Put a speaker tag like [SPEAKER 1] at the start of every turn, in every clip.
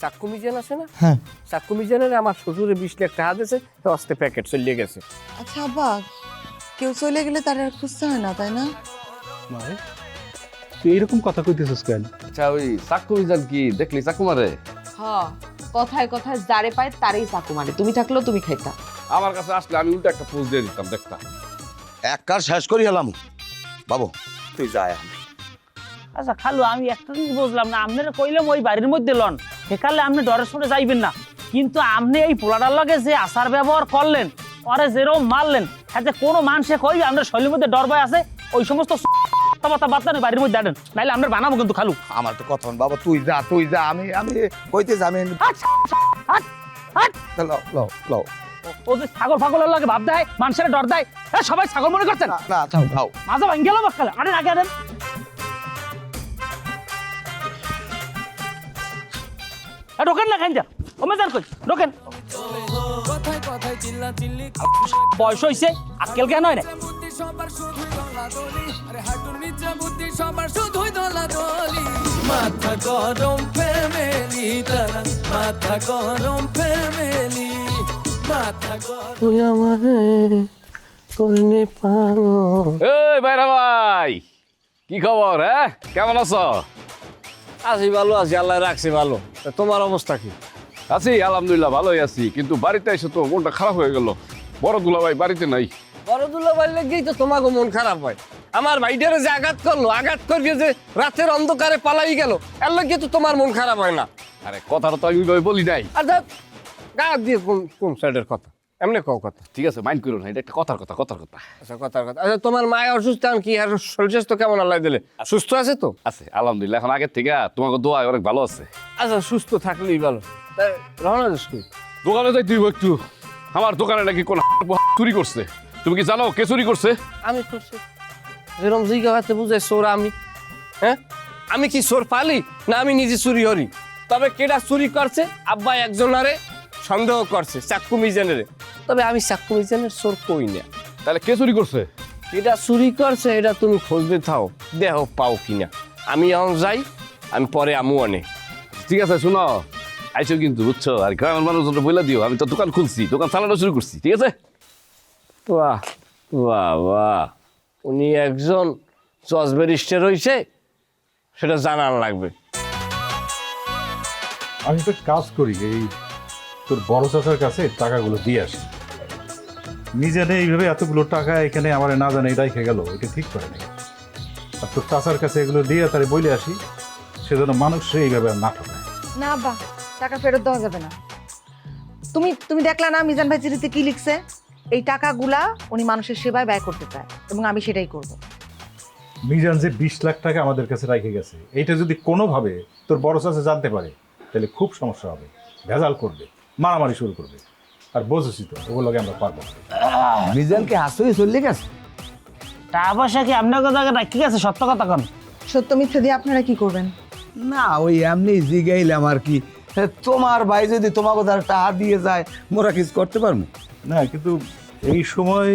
[SPEAKER 1] চাক্কু মিজান আছে না,
[SPEAKER 2] হ্যাঁ
[SPEAKER 1] চাক্কু মিজানের আমার শ্বশুরে 20 লাখ টাকা দিয়েছে, অস্তে প্যাকেট চলে গেছে।
[SPEAKER 3] আচ্ছা আব্বা, কেউ চলে গেলে তার আর খুঁজতে হয় না, তাই না?
[SPEAKER 4] মারে তুই এইরকম কথা কইতেছিস কেন?
[SPEAKER 5] আচ্ছা ওই চাকু মিজান কি দেখলি চাকু মারে?
[SPEAKER 3] হ্যাঁ, কথায় কথায় যারে পায় তারই চাকু মারে। তুমি থাকলেও তুমি খাইতা।
[SPEAKER 5] আমার কাছে আসলে আমি উল্টা একটা পোজ দিয়ে দিতাম, দেখতাম।
[SPEAKER 2] এক কাজ শেষ করি এলাম বাবু, তুই যায়।
[SPEAKER 6] আচ্ছা খালু, আমি একটা জিনিস বুঝলাম না, আপনারা কইলাম ওই বাড়ির মধ্যে লন, সেকালে আপনি ডরের সরে যাইবেন না, কিন্তু আপনি এই পোলাটার লগে যে আচার ব্যবহার করলেন, ওরে যেরকম মারলেন, হাতে কোনো মানুষে কই আপনার শরীরের মধ্যে ডর ভয় আছে, ওই সমস্ত কথা বার্তা বাড়ির মধ্যে আনেন, নাইলে আপনার বানাবো কিন্তু খালু।
[SPEAKER 2] আমার তো কথা বাবা, তুই যা তুই যা, আমি আমি কইতে যাবি।
[SPEAKER 6] ও যে ছাগল ফাগলের লাগে ভাব দেয়, মানুষের ডর দেয়, সবাই ছাগল মনে করছেন
[SPEAKER 2] না থাও থাও,
[SPEAKER 6] মাঝে ভাঙ গেল বাক্কালে আরে আগে আনেন। ঢোকেন না খান যা, ও মেজার কই ঢোকেন। বয়স হইছে, আক্কেল কেন হয় না?
[SPEAKER 7] মাথা গরম ফ্যামিলি, তারা মাথা গরম ফ্যামিলি, মাথা গরম।
[SPEAKER 1] তুই আমারে করনে পারো।
[SPEAKER 5] এই ভাইরা ভাই, কি খবর? হ্যাঁ, কেমন আছো?
[SPEAKER 1] আছি ভালো আছি, আল্লাহ রাখছি ভালো। তা তোমার অবস্থা কি?
[SPEAKER 5] আছি আলহামদুলিল্লাহ, ভালোই আছি, কিন্তু বাড়িতে এসে তো মনটা খারাপ হয়ে গেল। বড় দুলা ভাই বাড়িতে নাই।
[SPEAKER 1] বড়দুল্লা বাড়ি লেগেই তো তোমাকে মন খারাপ হয়। আমার ভাইটারে যে আঘাত করলো, আঘাত করিয়ে যে রাতের অন্ধকারে পালাই গেল, এর লাগে তো তোমার মন খারাপ হয় না?
[SPEAKER 5] আরে কথাটা তো আমি ওইভাবে বলি নাই।
[SPEAKER 1] আর গা দিয়ে কোন কোন সাইডের কথা? এমনি কও কথা।
[SPEAKER 5] ঠিক আছে, মাইন্ড করো না, এটা একটা কথার কথা, কথার কথা।
[SPEAKER 1] আচ্ছা কথার কথা। আচ্ছা তোমার মায় অসুস্থ, আমি কি আর শরীর স্বাস্থ্য কেমন আল্লাহ দিলে? সুস্থ আছে তো?
[SPEAKER 5] আছে আলহামদুলিল্লাহ, এখন আগের থেকে তোমাকে দোয়ায় অনেক ভালো আছে।
[SPEAKER 1] আচ্ছা সুস্থ থাকলেই ভালো। তাই রওনা দিস কই?
[SPEAKER 5] দোকানে যাই তুই একটু। আমার দোকানে নাকি কোন চুরি করছে। তুমি কি জানো কে চুরি করছে?
[SPEAKER 1] আমি করছি যেরকম জিগা হাতে বুঝাই চোর আমি। হ্যাঁ, আমি কি চোর পালি না আমি নিজে চুরি হরি? তবে কেডা চুরি করছে, আব্বা একজনারে সন্দেহ করছে, চাক্কু মিজানের। তবে আমি চাক্কু মিজানের চোর কই না।
[SPEAKER 5] তাহলে কে চুরি করছে?
[SPEAKER 1] এটা চুরি করছে, এটা তুমি খুঁজতে থাও, দেহ পাও কিনা। আমি এখন যাই, আমি পরে আমু আনে।
[SPEAKER 5] ঠিক আছে, শোনো, আইসো কিন্তু বুঝছো, আর গ্রামের মানুষজন বলে দিও আমি তো দোকান খুলছি, দোকান চালানো শুরু করছি। ঠিক আছে?
[SPEAKER 1] বাহ বাহ বাহ, উনি একজন জজ ব্যারিস্টার হইছে, সেটা জানার লাগবে।
[SPEAKER 4] আমি তো কাজ করি, এই তোর বড় চাচার কাছে টাকাগুলো দিয়ে আসি। নিজেনে এইভাবে এতগুলো টাকা এখানে আমার না জানে এটাই খেয়ে গেল, এটা ঠিক করে নেই। আর তোর চাচার কাছে এগুলো দিয়ে তারে বলে আসি, সেজন্য মানুষ এইভাবে আর না ঠকায়।
[SPEAKER 3] না আব্বা, টাকা ফেরত দেওয়া যাবে না। তুমি তুমি দেখলা না মিজান ভাই চিঠিতে কি লিখছে? এই টাকাগুলা উনি মানুষের সেবায় ব্যয় করতে চায় এবং আমি সেটাই করব।
[SPEAKER 4] মিজান যে 20 লাখ টাকা আমাদের কাছে রেখে গেছে, এইটা যদি কোনোভাবে তোর বড় চাচা জানতে পারে তাহলে খুব সমস্যা হবে, ভেজাল করবে, মারামারি শুরু করবে। আর বোঝছি তো ওগুলোকে আমরা পারবো না।
[SPEAKER 2] মিজানকে হাসুই চলে গেছে।
[SPEAKER 6] টাকা পয়সা কি আপনার কথা রাখি গেছে? সত্য কথা কন।
[SPEAKER 3] সত্য মিথ্যে দিয়ে আপনারা কি করবেন?
[SPEAKER 2] না ওই এমনি জিগাইলাম আর কি। তোমার ভাই যদি তোমাকে তার টাকা দিয়ে যায়, মোরা কিছু করতে পারবো
[SPEAKER 4] না, কিন্তু এই সময়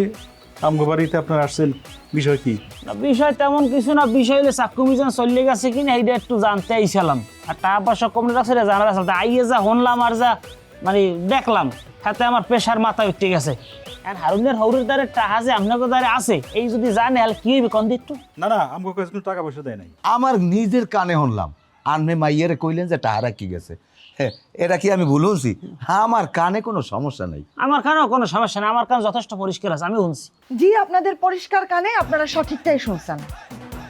[SPEAKER 4] আমগো বাড়িতে আপনার আসছেন, বিষয় কি?
[SPEAKER 6] না, বিষয় তেমন কিছু না, বিষয় হলে চাক্কু মিজান চলে গেছে কিনা এইটা একটু জানতে আইছিলাম। আর টাকা পয়সা কমে রাখছে এটা জানার আছে, আইয়ে যা শুনলাম আর যা মানে দেখলাম, তাতে আমার প্রেশার মাথায় উঠে গেছে। আর হারুনের হৌরের দ্বারে টাকা যে আপনার দ্বারে আছে, এই যদি জানে আর কি হইবে কন একটু।
[SPEAKER 4] না না, আমগো কাছে কোনো টাকা পয়সা দেয় নাই।
[SPEAKER 2] আমার নিজের কানে শুনলাম, আনমে মাইয়ারে কইলেন যে টাহারা কি গেছে। হ্যাঁ, এটা কি আমি ভুল হচ্ছি? হ্যাঁ, আমার কানে কোনো সমস্যা নাই।
[SPEAKER 6] আমার কানেও কোনো সমস্যা নেই, আমার কান যথেষ্ট পরিষ্কার আছে, আমি শুনছি।
[SPEAKER 3] জি, আপনাদের পরিষ্কার কানে আপনারা সঠিকটাই শুনছেন।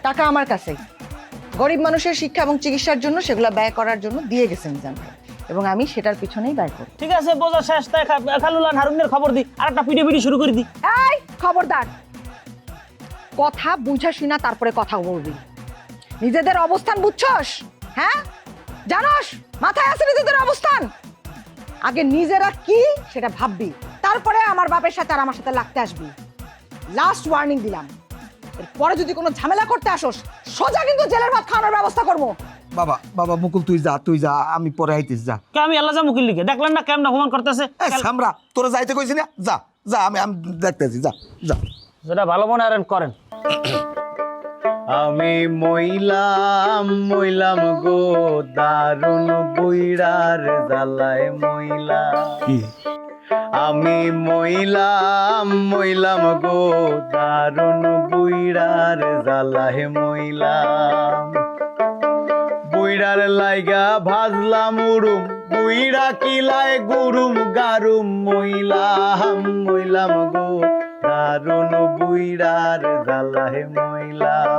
[SPEAKER 3] টাকা আমার কাছেই, গরিব মানুষের শিক্ষা এবং চিকিৎসার জন্য সেগুলো ব্যয় করার জন্য দিয়ে গেছেন মিজান ভাই, এবং আমি সেটার পিছনেই ব্যয় করি।
[SPEAKER 6] ঠিক আছে, বোঝা শেষ। তাই খালুলান হারুনের খবর দিই, আর একটা পিটি শুরু করে দিই।
[SPEAKER 3] এই খবরদার, কথা বুঝা শুনা তারপরে কথা বলবি। নিজেদের অবস্থান বুঝছস? হ্যাঁ, জানোস মাথায় আছে নিজেদের অবস্থান? আগে নিজেরা কি সেটা ভাববি, তারপরে আমার বাপের সাথে আর আমার সাথে লাগতে আসবি। লাস্ট ওয়ার্নিং দিলাম, এরপরে যদি কোনো ঝামেলা করতে আসোস, সোজা কিন্তু জেলের ভাত খাওয়ানোর ব্যবস্থা করবো।
[SPEAKER 2] বাবা বাবা মুকুল, তুই যা তুই যা, আমি পরে আইতেছি। যা
[SPEAKER 6] কে আমি আল্লাহ যা মুকিল লিখে দেখলেন না কেমন হুমান করতেছে?
[SPEAKER 2] সামরা, তোরা যাইতে কইছি না? যা যা, আমি আমি দেখতেছি, যা যা।
[SPEAKER 6] যেটা ভালো মনে করেন।
[SPEAKER 8] আমি মইলাম গো দারুণ বুইড়ার জ্বালায় মইলাম আমি মইলাম গো দারুণ বুইড়ার জ্বালায় মইলাম বুইড়ার লাইগা ভাজলাম উড়ুম বুইড়া কিলায় গুরুম গারুম মইলাম গো দারুণ বুইড়ার জ্বালায় মইলাম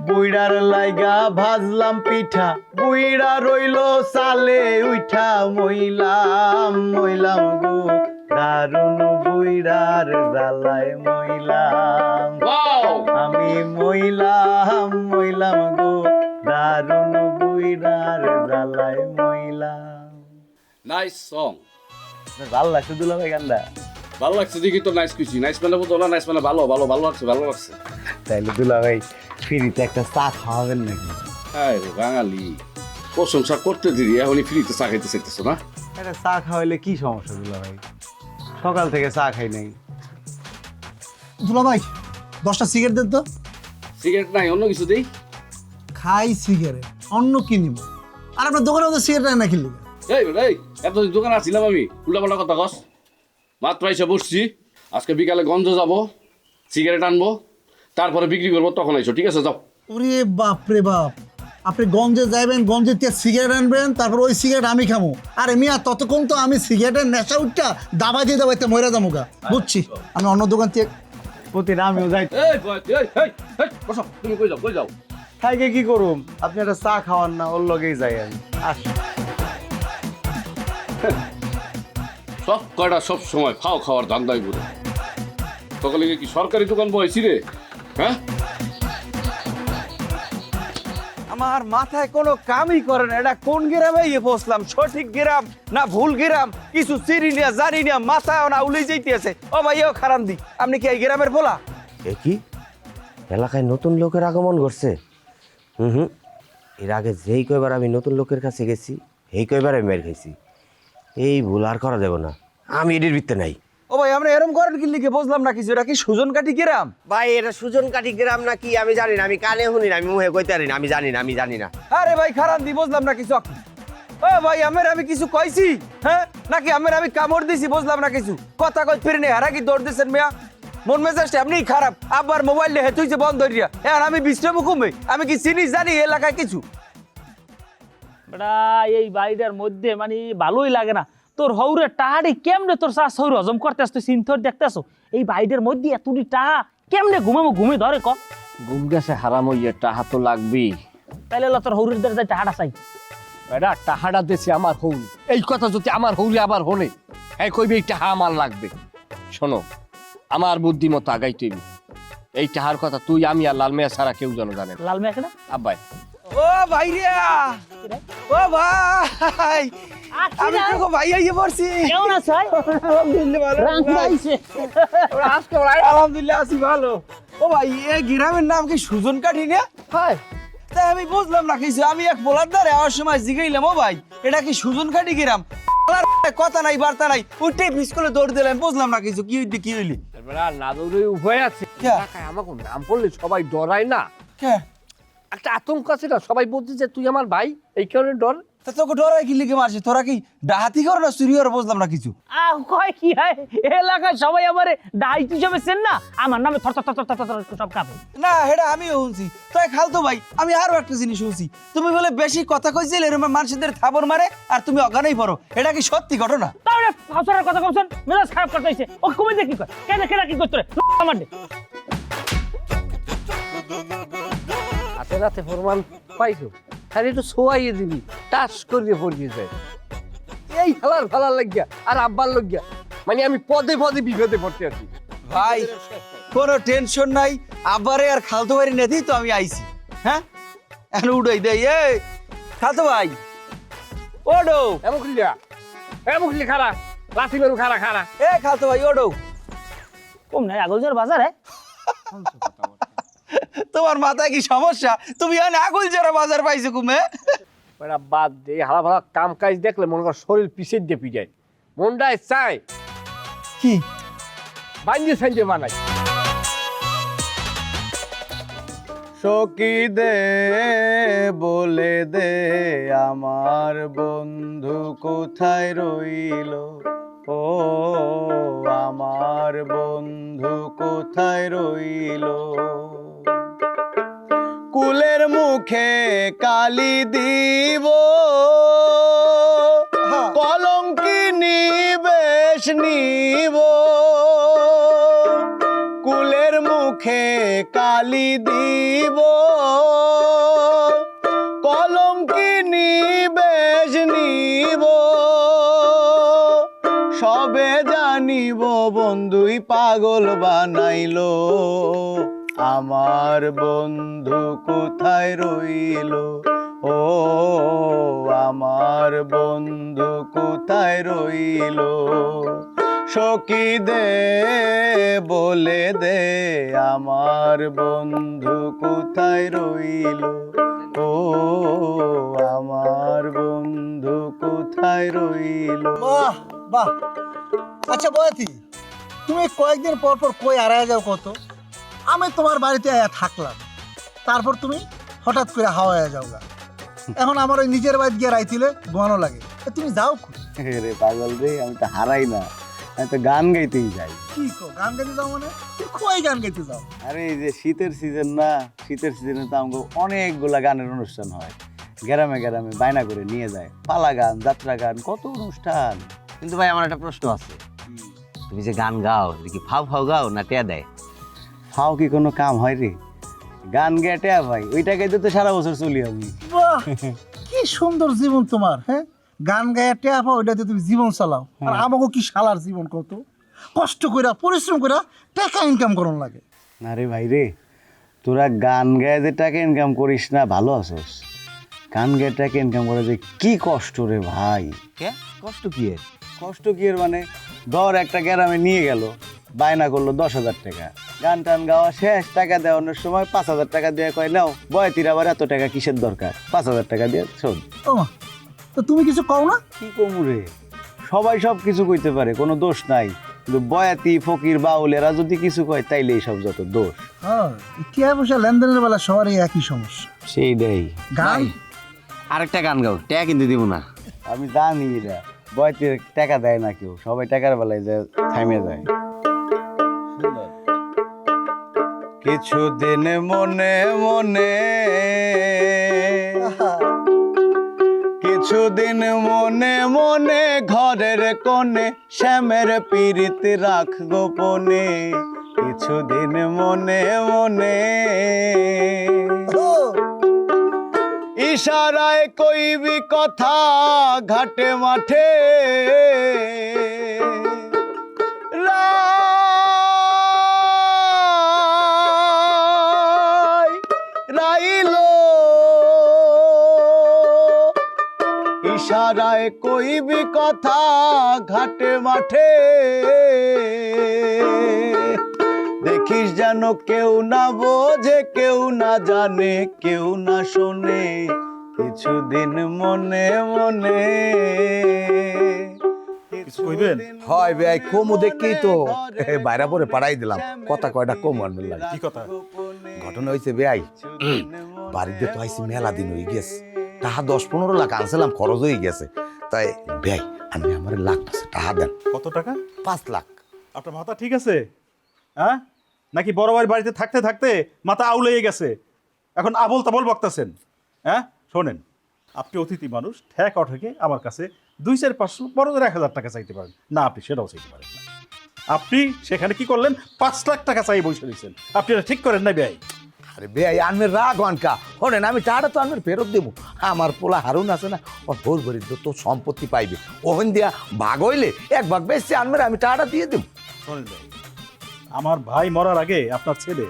[SPEAKER 8] বুইড়ার লাইগা ভাজলাম পিঠা বুইড়া রইল সালে উঠা মইলাম গো দারুণ বুইড়ার জ্বালায় মইলাম আমি মইলাম গো দারুণ বুইড়ার জ্বালায় মইলাম।
[SPEAKER 5] Nice song.
[SPEAKER 8] ভাল লাগছে দুলাভাই গানটা?
[SPEAKER 5] ভালো লাগছে দেখি তো নাইস কিছু নাইস মানে বলতো না নাইস মানে ভালো লাগছে।
[SPEAKER 8] তাইলে দুলাভাই ফ্রিতে একটা চা খাওয়াবেন নাকি?
[SPEAKER 5] হ্যাঁ রে বাঙালি প্রশংসা করতে দিদি এখনই ফ্রিতে চা খাইতে চাইতেছো না?
[SPEAKER 8] একটা চা খাওয়াইলে কি সমস্যা দুলাভাই? সকাল থেকে চা খাই নাই।
[SPEAKER 9] দুলাভাই 10টা সিগারেট দেন তো।
[SPEAKER 5] সিগারেট নাই অন্য কিছু দেই?
[SPEAKER 9] খাই সিগারেট, অন্য কি নিব? আর আপনার দোকানে তো সিগারেট না কিনলি?
[SPEAKER 5] এই এতদিন দোকানে আসছিলাম আমি, উল্টাপাল্টা কথা কস। মাত্র এসে বসছি, আজকে বিকালে গঞ্জ যাবো, সিগারেট আনবো, তারপরে বিক্রি করবো, তখন এসো, ঠিক আছে? যাও।
[SPEAKER 9] ওরে বাপ রে বাপ, আপনি গঞ্জে যাইবেন, গঞ্জে দিয়ে সিগারেট আনবেন, তারপর ওই সিগারেট আমি খামো। আরে মিয়া, ততক্ষণ তো আমি সিগারেটের নেশা উঠটা দাবাই দিয়ে দাবাইতে মরে যাবো গা। বুঝছি, আমি অন্য দোকান থেকে
[SPEAKER 8] প্রতিদিন আমিও যাই।
[SPEAKER 5] বসো, তুমি কই যাও?
[SPEAKER 8] খাইকে কি করুম? আপনি একটা চা খাওয়ান না, ওর লগেই যাই আমি।
[SPEAKER 5] সব কয়টা সব সময় ফাও খাওয়ার ধান্দাই বুড়ো। সকালে কি সরকারি দোকান বয়েছি রে? হ্যাঁ,
[SPEAKER 8] আমার মাথায় কোনো কামই করে না। এটা কোন গ্রামে বসলাম? সঠিক গ্রাম না ভুল গ্রাম কিছু চিনি না, জানি না, মাথায় না উলে যাইতেছে। ও ভাই, ও খারাপ দি, আপনি কি এই গ্রামের বলা?
[SPEAKER 10] কি এলাকায় নতুন লোকের আগমন ঘটছে? এর আগে যেই কয়বার আমি নতুন লোকের কাছে গেছি এই কয়বার আমি মের খাইছি। এই ভুল আর করা যাবে না, আমি এটির ভিত্তে নাই।
[SPEAKER 8] ও ভাই, আমরা এরম করেন কি লিখে বুঝলাম না কিছু। এটা কি সুজন কাটি গ্রাম?
[SPEAKER 10] ভাই, এটা সুজন কাটি গ্রাম নাকি আমি জানি না, আমি কানে শুনি না, আমি মুখে কইতে পারি না, আমি জানি না।
[SPEAKER 8] আরে ভাই, খারাপ দি, বুঝলাম না কিছু। ও ভাই, আমি কিছু কইছি? হ্যাঁ, নাকি আমি কামড় দিছি? বুঝলাম না কিছু। কথা কই ফিরে নেই, হারা কি দৌড় দিচ্ছেন মিয়া? মন মেজাজটা এমনি খারাপ। আবার মোবাইল নিয়ে হেতুইছে বন্ধ হইয়া। এখন আমি বিশ্রাম কমে, আমি কি চিনি জানি এলাকায় কিছু?
[SPEAKER 6] বেটা, এই বাড়িটার মধ্যে মানে ভালোই লাগে না। তোর হৌরে টাহাড়ি কেমনে তোর শ্বাস হৌর হজম করতে আসতো সিনথর দেখতেছো? এই বাড়িটার মধ্যে এতটি টাহা কেমনে ঘুমে ধরে ক?
[SPEAKER 1] ঘুম গেছে হারাম হইয়া, টাহা তো লাগবেই।
[SPEAKER 6] তাইলে তোর হৌরের দ্বারা যাই টাহাটা চাই।
[SPEAKER 1] এটা টাহাটা দেশে আমার হৌল, এই কথা যদি আমার হৌলে আবার হলে হ্যাঁ কইবে এই টাহা আমার লাগবে। শোনো, আমার বুদ্ধি মতো আগাইতেইবি। এই টাহার কথা তুই, আমি আর লাল মেয়া ছাড়া কেউ যেন জানে না।
[SPEAKER 6] লাল মেয়ে কেনা
[SPEAKER 1] আব্বাই,
[SPEAKER 8] ও ভাই রে, ও ভাই, আমি তো ভাই আইয়ে পড়ছি।
[SPEAKER 6] কেমন আছো?
[SPEAKER 8] আলহামদুলিল্লাহ আছি ভালো। ও ভাই, এই গ্রামের নাম কি সুজন কাঠি না?
[SPEAKER 1] হায়
[SPEAKER 8] তাই আমি বুঝলাম না কিছু। আমি এক পোলার দ্বারে আওয়ার সময় জিগাইলাম, ও ভাই এটা কি সুজন কাঠি গ্রাম? কথা নাই বার্তা নাই, উঠে স্কুলে দৌড় দিলাম। বুঝলাম না কিছু। কি হইলি?
[SPEAKER 1] না দৌড়ে উভয় আছে। আমাকে নাম পড়লে সবাই ডরায় না? একটা আতঙ্ক আছে না, সবাই বলছে যে তুই আমার ভাই, এই কারণে ডর।
[SPEAKER 8] তা তোকে ডরাই কি লিখে মারছে? তোরা কি ডাহাতি করো না চুরি করো? বুঝলাম না কিছু।
[SPEAKER 6] কয় কি হয় এলাকায় সবাই আমারে ডাইট হিসেবে চেন না, আমার নামে থর সব কাঁপে।
[SPEAKER 8] না, এটা আমিও শুনছি। তাই খালতো ভাই, আমি আরো একটা জিনিস শুনছি। তুমি বলে বেশি কথা কইছিলে এরকম মানুষদের থাবর মারে আর তুমি অজ্ঞানেই পড়ো। এটা কি সত্যি ঘটনা?
[SPEAKER 6] তাহলে ফাউসারের কথা কইছেন, মেজাজ খারাপ করতে হইছে। ও কমে দেখি কয় কেন কি করতে রে আমার দে।
[SPEAKER 1] রাতে ফরমান পাইছো, খালি একটু শোয়াইয়ে দিবি, টাস করিয়ে পড়িয়ে যায়। এই ফালার লাগিয়া আর আব্বার লাগিয়া মানে আমি পদে বিপদে পড়তে আছি।
[SPEAKER 8] ভাই, কোনো টেনশন নাই। আবারে আর খালতো ভাই নেতেই তো আমি আইছি। হ্যাঁ, এখন উড়াই দেই। এই খালতো ভাই, ওডো।
[SPEAKER 1] এমন খুললি খারা লাঠি মেরু খারা।
[SPEAKER 8] এ খালতো ভাই, ওডো।
[SPEAKER 6] কম নাই আগলজার বাজারে।
[SPEAKER 8] তোমার মাথায় কি সমস্যা? তুমি আগুল জোড়া বাজার পাইছো কুমে?
[SPEAKER 1] বাদ দে, হালা কাম কাজ দেখলে মনে কর শরীর পিছিয়ে দিয়ে পিজায়। মনটায় চায়
[SPEAKER 8] কি
[SPEAKER 1] বাঞ্জে সাঞ্জে মানাই।
[SPEAKER 2] সখী দে বলে দে আমার বন্ধু কোথায় রইল, ও আমার বন্ধু কোথায় রইল। কুলের মুখে কালি দিব, কলঙ্কিনী বেশ নিব। কুলের মুখে কালি দিব, কলঙ্কিনী বেশ নিব। সবে জানিব বন্ধুই পাগল বানাইলো, আমার বন্ধু কোথায় রইল, ও আমার বন্ধু কোথায় রইল। সখী দে বলে দে আমার বন্ধু কোথায় রইল, ও আমার বন্ধু কোথায় রইল।
[SPEAKER 9] বাহ বাহ। আচ্ছা বয়াতি, তুমি কয়েকদিন পর পর কই আড়ায় যাও কত? আমি তোমার বাড়িতে আয়া থাকলাম, তারপর তুমি হঠাৎ করে হাওয়ায় যাও গা। এখন আমার ওই নিজের বাড়িতে গিয়ে রাইতিলে ঘুমানো লাগে, তুমি যাও কই?
[SPEAKER 2] রে পাগল রে, আমি তো হারাই না, আমি তো গান গাইতেই যাই।
[SPEAKER 9] কি কো, গান গাইতে যাও মানে? তুমি কই গান গাইতে যাও?
[SPEAKER 2] আরে এই যে শীতের সিজন না, শীতের সিজনে তো আমাকে অনেকগুলা গানের অনুষ্ঠান হয়, গ্রামে গ্রামে বায়না করে নিয়ে যায়, পালা গান, যাত্রা গান, কত অনুষ্ঠান।
[SPEAKER 10] কিন্তু ভাই আমার একটা প্রশ্ন আছে, তুমি যে গান গাও এটা কি ফাও ফাও গাও না টেয়া দেয়?
[SPEAKER 2] ফাও কি কোনো কাম হয় রে? গান গেটে ভাই, ওইটা গাইতে তো সারা বছর চলি আমি।
[SPEAKER 9] বাহ, কি সুন্দর জীবন তোমার। হ্যাঁ, গান গায়ে টেয়া পাও, ওইটাতে তুমি জীবন চালাও। আর আমাকে কি শালার জীবন, কত কষ্ট কইরা পরিশ্রম কইরা টাকা ইনকাম করন লাগে।
[SPEAKER 2] না রে ভাই রে, তোরা গান গায়ে যে টাকা ইনকাম করিস না ভালো আছস, গান গায়ে টাকা ইনকাম করে যে কি কষ্ট রে ভাই।
[SPEAKER 10] কে কষ্ট কি এর?
[SPEAKER 2] কষ্ট কি এর মানে, ধর একটা গ্রামে নিয়ে গেল, বায়না করলো 10,000 টাকা, গান টান গাওয়া শেষ, টাকা দেওয়ানোর সময় 5,000 টাকা দিয়ে কয় নাও বয়তির, আবার এত টাকা কিসের দরকার, 5,000 টাকা দিয়ে শোন।
[SPEAKER 9] ও মা, তো তুমি কিছু কও না?
[SPEAKER 2] কি কমু রে, সবাই সব কিছু কইতে পারে, কোনো দোষ নাই, কিন্তু বয়াতি ফকির বাউল এরা যদি কিছু কয় তাইলে এই সব যত দোষ।
[SPEAKER 9] হ্যাঁ, টিয়া পয়সা লেনদেনের বেলা সবারই একই সমস্যা।
[SPEAKER 2] সেই দেই
[SPEAKER 9] গান
[SPEAKER 10] আরেকটা গান গাও, টেয়া কিন্তু দিব না।
[SPEAKER 2] আমি জানি এরা বয়তির টাকা দেয় না কেউ, সবাই টাকার বেলায় যে থামে যায়। কিছুদিন মনে মনে, কিছুদিন মনে মনে ঘরের কোণে শ্যামের পীড়িত রাখ গোপনে, কিছুদিন মনে মনে। ইশারায় কইবি কথা ঘাটে মাঠে, রাইলো ইশারায় কইবি কথা ঘাটে মাঠে, দেখিস যেন কেউ না বোঝে, কেউ না জানে, কেউ না শোনে, কিছুদিন মনে মনে।
[SPEAKER 4] কইবেন?
[SPEAKER 2] হয় ভাই, কমু দেখেই তো বাইরা পরে পাড়াই দিলাম, কথা কয়টা কম আনবে লাগে।
[SPEAKER 4] কি কথা?
[SPEAKER 2] ঘটনা হয়েছে ভাই, বাড়িতে তো আইসি মেলা দিন হয়ে গেছে, টাকা 10-15 লাখ আনছিলাম, খরচ হয়ে গেছে, তাই ভাই আমি আমার লাখ টাকা দেন।
[SPEAKER 4] কত টাকা?
[SPEAKER 2] 5 লাখ।
[SPEAKER 4] আপনার মাথা ঠিক আছে? হ্যাঁ, নাকি বড় ভাইয়ের বাড়িতে থাকতে থাকতে মাথা আউলেই গেছে, এখন আবল তাবল বকতাছেন? হ্যাঁ শোনেন, আপনি অতিথি মানুষ, ঠেক অঠেকে আমার কাছে 200-500 বড় 1,000 টাকা চাইতে পারেন না, আপনি সেটাও চাইতে পারেন না। আপনি সেখানে কি করলেন? 5 লাখ টাকা চাই বসে দিয়েছেন, আপনি এটা ঠিক করেন না ভাই।
[SPEAKER 2] আরে ভাই আনমের রাগ অনকা, শোনেন আমি টাকাটা তো আনমের ফেরত দেবো, আমার পোলা হারুন আছে না, ওর ভোর ভরি তো সম্পত্তি পাইবে, ওখান দিয়া ভাগ হইলে 1 ভাগ বেশি আনমের আমি টাকাটা দিয়ে দেবো।
[SPEAKER 4] শোনেন ভাই, আমার ভাই মরার আগে আপনার ছেলে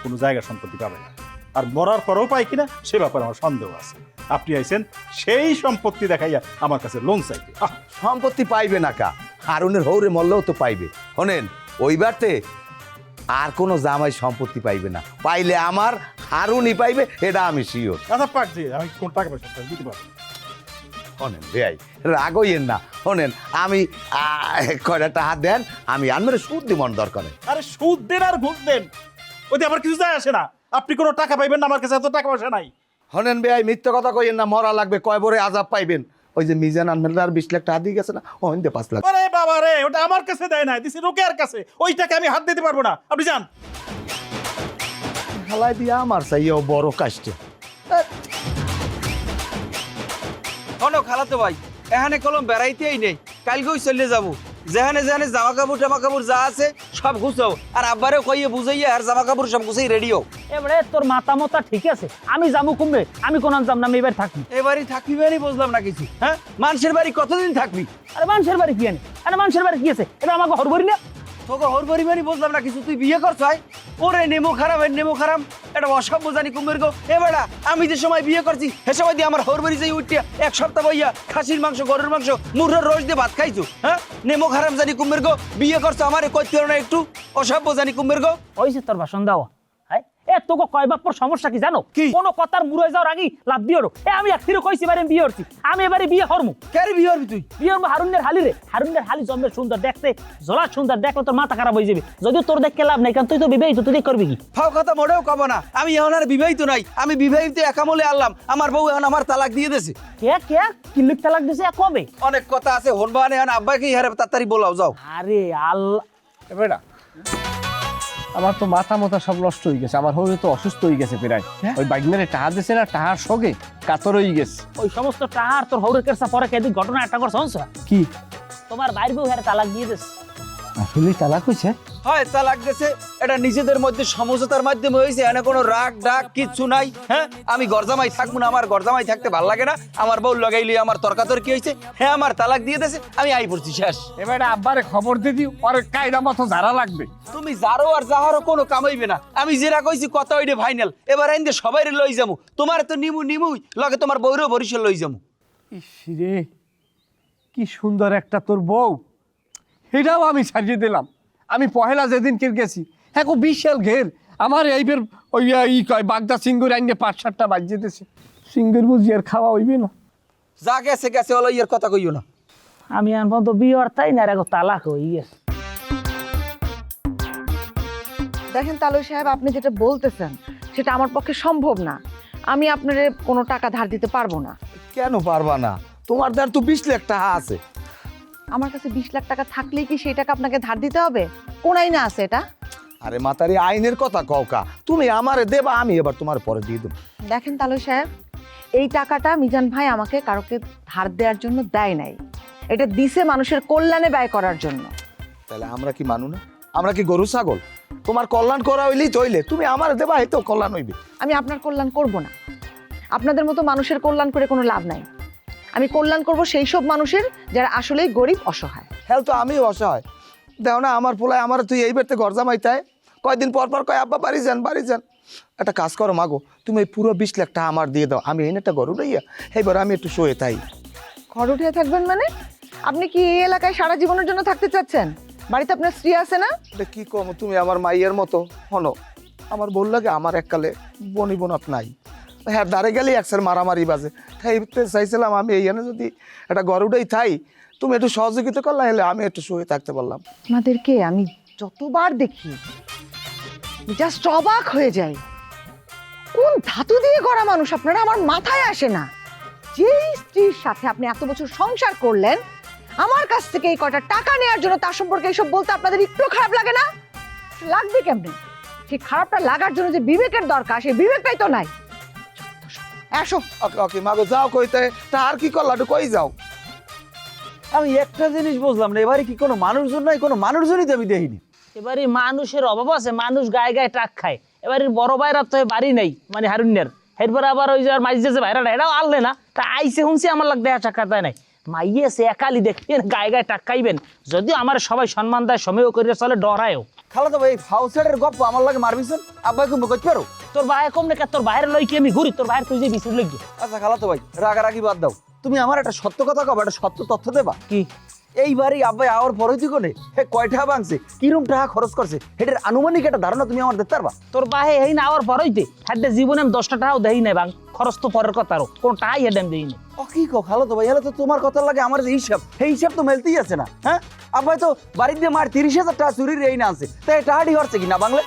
[SPEAKER 4] কোনো জায়গা সম্পত্তি পাবে না, আর মরার পরেও পাই কিনা সে ব্যাপারে আমার সন্দেহ আছে। আপনি আইছেন সেই সম্পত্তি দেখাইয়া আমার কাছে লোন চাইতে।
[SPEAKER 2] সম্পত্তি পাইবে না কা, হারুনের হৌরে মরলেও তো পাইবে। শোনেন ওই বারতে আর কোনো জামাই সম্পত্তি পাইবে না, পাইলে আমার হারুনই পাইবে, এটা আমি শিওর।
[SPEAKER 4] আচ্ছা পাক দিয়ে আমি কোন টাকা পয়সা দিতে পারবো।
[SPEAKER 2] শোনেন ভাই রাগ হইয়েন না, শোনেন আমি কয়টা টাকা দেন, আমি আনমের সুদ দিব দরকার।
[SPEAKER 4] আরে সুদ দেন আর ঘুষ দেন, ওতে আবার কিছু যায় আসে না। আপনি কোনো টাকা পাইবেন না, আমার কাছে এত টাকা পয়সা নাই।
[SPEAKER 2] হনেন বেআই মিথ্যে কথা কইেন না, মরা লাগবে, কয় বরে আজাব পাইবেন। ওই যে মিজান আহমেদার 20 লাখ টাকা দিয়ে গেছে না, ওইন দিয়ে 5 লাখ।
[SPEAKER 4] আরে বাবা রে, ওটা আমার কাছে দেয় না, দিছি রোকেয়ার কাছে, ওই টাকা আমি হাত দিতে পারবো না, আপনি যান।
[SPEAKER 2] হালাই দিয়া আমার চাইও বড় কাষ্টে।
[SPEAKER 8] শোনো খালাতো ভাই, এখানে কলম বেড়াইতেই নেই, কালকেই চলে যাবো। যেখানে যেখানে জামা কাপড় যা আছে সব গুছাও, আর আব্বারেও কইয়ে বুঝাইয়া আর জামা কাপড় সব গুছাই রেডিও।
[SPEAKER 6] এবারে তোর মাথা মতা ঠিক আছে, আমি যাবো কমবে, আমি কোন যাম না, আমি এবার থাকি।
[SPEAKER 8] এবারই থাকবি মানে বুঝলাম না কিছু। হ্যাঁ, মানুষের বাড়ি কতদিন থাকবি?
[SPEAKER 6] আরে মানুষের বাড়ি কি আনে, আরে মানুষের বাড়ি কি আছে, এটা আমাকে হরবরি না।
[SPEAKER 8] তোকে হর পরিমাণই বুঝলাম না কিছু। তুই বিয়ে করছ হয়? ওরে নেমো খারাপ, নেমো খারাপ, এটা অসভ্য জানি কুমের গো। এ বেটা, আমি যে সময় বিয়ে করছি সে সময় দিয়ে আমার হর বাড়ি যাই উঠিয়া 1 সপ্তাহ বইয়া খাসির মাংস, গরুর মাংস, মুরগির রোজ দিয়ে ভাত খাইছো। হ্যাঁ, নেমো খারাপ জানি কুমের গো। বিয়ে করছো আমারে কইতে পারো না একটু? অসভ্য জানি কুমের গো।
[SPEAKER 6] ওইসে তোর ভাষণ দেওয়া। হ্যাঁ, এ তোকে কয় বাপ্পর সমস্যা কি জানো?
[SPEAKER 8] কি?
[SPEAKER 6] কোনো কথার মুড়ে যাওয়ার আগেই লাভ দিও। এ আমি একদিনও কইছি এবারে আমি বিয়ে করছি, আমি এবারে বিয়ে হরমু।
[SPEAKER 8] কেন বিয়ে হরবি তুই?
[SPEAKER 6] বিয়ে হরমু হারুনের হালি রে। হারুনের হালি জন্মের সুন্দর, দেখতে জলা সুন্দর, দেখলে তোর মাথা খারাপ হয়ে যাবে। যদিও তোর দেখতে লাভ নাই, কারণ তুই তো বিবাহিত, তুই করবি কি?
[SPEAKER 8] ফাও কথা মোটেও কব না। আমি এখন আর বিবাহিত নাই, আমি বিবাহিত একামলে আনলাম। আমার বউ এখন আমার তালাক দিয়ে দিয়েছে।
[SPEAKER 6] কে কে কিল্লিক তালাক দিছে কবে?
[SPEAKER 8] অনেক কথা আছে হনবানে, এখন আব্বাকে হারে তাড়াতাড়ি বলাও যাও।
[SPEAKER 6] আরে আল্লাহ,
[SPEAKER 1] বেটা আমার তো মাথা মাথা সব নষ্ট হয়ে গেছে, আমার হয়ে তো অসুস্থ হয়ে গেছে প্রায়। ওই বাইকনারে টাহা দিছে না, টাহার শোকে কাতর হয়ে গেছে।
[SPEAKER 6] ওই সমস্ত টাহার তোর হৌরে কেসা পরে কেদিন ঘটনা একটা করছ
[SPEAKER 1] কি
[SPEAKER 6] তোমার বাইর বউ হারে তালাক দিয়ে দিস।
[SPEAKER 1] আসলে তালাক হয়েছে?
[SPEAKER 8] হয় তালাক দিয়েছে, এটা নিজেদের মধ্যে সমঝোতার মাধ্যমে হয়েছে, এনে কোনো রাগ ডাক কিচ্ছু নাই। হ্যাঁ, আমি গরজামাই থাকবো না, আমার গরজামাই থাকতে ভালো লাগে না। আমার বউ লাগাইলি আমার তর্কাতর্কি হয়েছে, হ্যাঁ আমার তালাক দিয়ে দিয়েছে, আমি আই পড়ছি শেষ।
[SPEAKER 1] এবারে আব্বারে খবর দিয়ে দিও, পরে কায়দা মতো ঝাড়া লাগবে।
[SPEAKER 8] তুমি যারো আর যাহারও কোনো কামাইবে না, আমি যেটা কইছি কথা ওইটা ফাইনাল। এবার আইন সবাই লই যাবো, তোমার তো নিমুই লগে তোমার বউরও বরিশাল লই যাবো।
[SPEAKER 1] ইস রে, কি সুন্দর একটা তোর বউ, এটাও আমি সাজিয়ে দিলাম। আমি পহেলা যেদিন কে গেছি, হ্যাঁ বিশাল ঘের আমার এইবার ওই কয় বাগদা সিঙ্গুর আইনে 5-7টা বাজিয়ে দিয়েছে। সিঙ্গুর বুঝি আর খাওয়া হইবে না।
[SPEAKER 8] যা গেছে গেছে, হলো ইয়ের কথা কইও না।
[SPEAKER 6] আমি আনবো তো বিয়ে আর তাই না, আর তালাক হয়ে গেছে।
[SPEAKER 3] দেখেন তালুই সাহেব, আপনি যেটা বলতেছেন সেটা আমার পক্ষে সম্ভব না। আমি আপনার কোনো টাকা ধার দিতে পারবো না।
[SPEAKER 2] কেন পারবা না? তোমার দ্বার তো 20 লাখ টাকা আছে।
[SPEAKER 3] আমার কাছে 20 লাখ টাকা থাকলেই কি সেই টাকা আপনাকে ধার দিতে হবে? কোন আইনে আছে এটা?
[SPEAKER 2] আরে মাতারি, আইনের কথা কওকা, তুমি আমারে দেবা, আমি এবার তোমার পরে দিয়ে দেবো।
[SPEAKER 3] দেখেন তালুই সাহেব, এই টাকাটা মিজান ভাই আমাকে কারোকে ধার দেওয়ার জন্য দেয় নাই, এটা দিছে মানুষের কল্যাণে ব্যয় করার জন্য।
[SPEAKER 2] তাহলে আমরা কি মানু না? আমরা কি গরু ছাগল? তোমার কল্যাণ করা হইলেই তৈলে, তুমি আমার দেবা, এই তো কল্যাণ হইবে।
[SPEAKER 3] আমি আপনার কল্যাণ করব না। আপনাদের মতো মানুষের কল্যাণ করে কোনো লাভ নাই। আমি কল্যাণ করব সেই সব মানুষের যারা আসলেই গরিব অসহায়।
[SPEAKER 2] হ্যাঁ, তো আমিও অসহায়। দেখো না, আমার পোলায় আমার তুই এই বেরতে ঘর জামাইতায়, কয়দিন পর পর কয় আব্বা বাড়ি যান বাড়ি যান। একটা কাজ করো মাগো, তুমি এই পুরো 20 লাখ টাকা আমার দিয়ে দাও, আমি এই একটা গরু লইয়া এইবার আমি একটু শোয়ে তাই।
[SPEAKER 3] ঘর উঠে থাকবেন মানে? আপনি কি এই এলাকায় সারা জীবনের জন্য থাকতে চাচ্ছেন? বাড়িতে আপনার স্ত্রী আছে না?
[SPEAKER 2] কি কম, তুমি আমার মাইয়ের মতো হনো। আমার বল লাগে আমার এককালে বনি বোনাপ নাই, হ্যাঁ দাঁড়ে গেলেই একসার মারামারি বাজে। তাই চাইছিলাম আমি এইখানে যদি একটা গরুটাই থাই, তুমি একটু সহযোগিতা করলে হলে আমি একটু শুয়ে থাকতে পারলাম।
[SPEAKER 3] আপনাদেরকে আমি যতবার দেখি জাস্ট অবাক হয়ে যাই। কোন ধাতু দিয়ে গড়া মানুষ আপনারা, আমার মাথায় আসে না। যেই স্ত্রীর সাথে আপনি এত বছর সংসার করলেন, আমার কাছ থেকে এই কটা টাকা নেওয়ার জন্য তার সম্পর্কে এইসব বলতে আপনাদের একটু খারাপ লাগে না? লাগবে কেমনি? সেই খারাপটা লাগার জন্য যে বিবেকের দরকার, সেই বিবেকটাই তো নাই। আসো।
[SPEAKER 2] ওকে ওকে মাগো, যাও কইতে, তা আর কি করলা, একটু কই যাও।
[SPEAKER 8] আমি একটা জিনিস বুঝলাম না, এবারে কি কোনো মানুষজন নাই? কোনো মানুষজনই তো আমি দেখিনি।
[SPEAKER 6] এবারে মানুষের অভাব আছে, মানুষ গায়ে গায়ে টাক খায়। এবারে বড় ভাইরা তো বাড়ি নাই, মানে হারুনের। এরপরে আবার ওই যে মাইজ যে ভাইরা এটাও আনলে না, তা আইসে শুনছি আমার লাগ দেখা সাক্ষাৎ দেয় নাই। মাইয়েছে একালি দেখবেন গায়ে গায়ে টাক খাইবেন, যদিও আমার সবাই সম্মান দেয়, সময়ও করে চলে, ডরায়ও।
[SPEAKER 8] খালা তো ভাই ফাউসারের গপ্প আমার লাগে মারবিছেন, আব্বাই তুমি কইতে পারো?
[SPEAKER 6] তোর ভাই কম না, তোর ভাইয়ের লই কি আমি ঘুরি? তোর ভাইয়ের তুই যে বিছুর লই।
[SPEAKER 8] আচ্ছা খালা তো ভাই, রাগারাগি বাদ দাও। তুমি আমার একটা সত্য কথা কবা, একটা সত্য তথ্য দেবা
[SPEAKER 6] কি?
[SPEAKER 8] এইবারই আব্বাই আওয়ার পরে তুই কোনে হে কয়টা ভাঙছে, কিরম টাকা খরচ করছে, এটার আনুমানিক একটা ধারণা তুমি আমার দিতে পারবা?
[SPEAKER 6] তোর বাহে এই না আওয়ার পরইতে হাড্ডে জীবনে আমি 10টা টাকাও দেই নাই, বাং খরচ তো পরের কথা, আরো কোন টাকাই হেডে দেই নাই।
[SPEAKER 8] ও কি কো খালো তো ভাই, হলে তো তোমার কথা লাগে আমার যে হিসাব, সেই হিসাব তো মেলতেই আছে না। হ্যাঁ, আব্বাই তো বাড়িতে মার 30,000 টাকা চুরির এই না আছে, তাই টাকাটি হচ্ছে কি না বাংলা?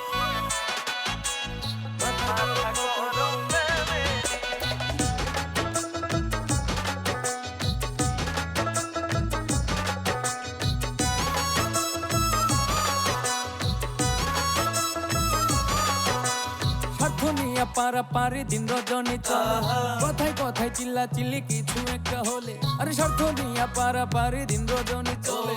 [SPEAKER 7] নিয়ে পারা পারি দিন রজনী চলে কথায় কথায় চিল্লা চিল্লি কিছু একটা হলে আরে স্বার্থ নিয়ে পারা পারি দিন রজনী চলে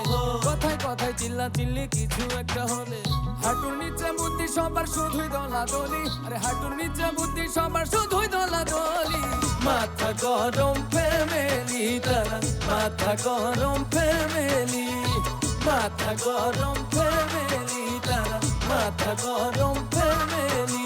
[SPEAKER 7] কথায় কথায় চিল্লা চিল্লি কিছু একটা হলে হাঁটুর নিচে বুদ্ধি সবার শুধুই দলাদলি আরে হাঁটুর নিচে বুদ্ধি সবার শুধুই দলাদলি মাথা গরম ফ্যামিলি তারা মাথা গরম ফ্যামিলি মাথা গরম ফ্যামিলি তারা মাথা গরম ফ্যামিলি